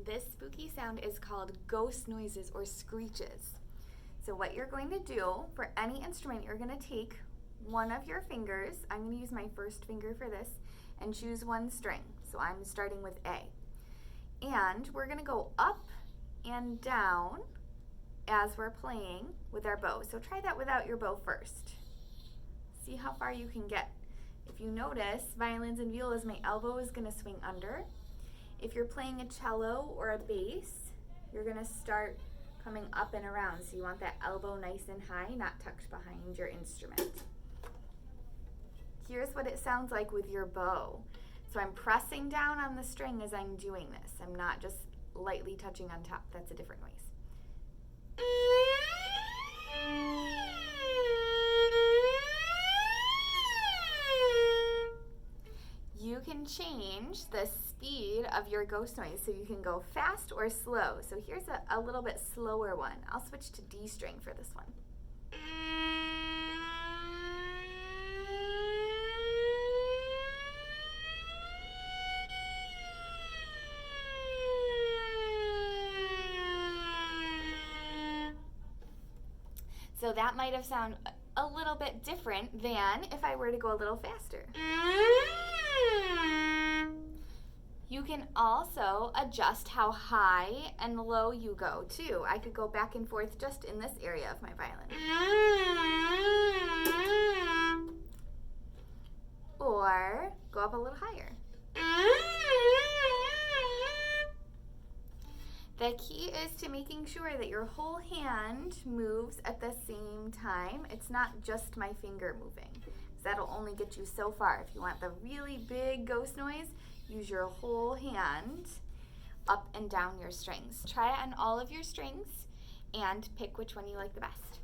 This spooky sound is called ghost noises or screeches. So what you're going to do for any instrument, you're going to take one of your fingers. I'm going to use my first finger for this and choose one string. So I'm starting with A. And we're going to go up and down as we're playing with our bow. So try that without your bow first. See how far you can get. If you notice, violins and violas, my elbow is going to swing under. If you're playing a cello or a bass, you're going to start coming up and around. So you want that elbow nice and high, not tucked behind your instrument. Here's what it sounds like with your bow. So I'm pressing down on the string as I'm doing this. I'm not just lightly touching on top. That's a different noise. You can change the speed of your ghost noise, so you can go fast or slow. So here's a little bit slower one. I'll switch to D string for this one. So that might have sounded a little bit different than if I were to go a little faster. You can also adjust how high and low you go too. I could go back and forth just in this area of my violin. Or go up a little higher. The key is to making sure that your whole hand moves at the same time. It's not just my finger moving. That'll only get you so far. If you want the really big ghost noise, use your whole hand up and down your strings. Try it on all of your strings and pick which one you like the best.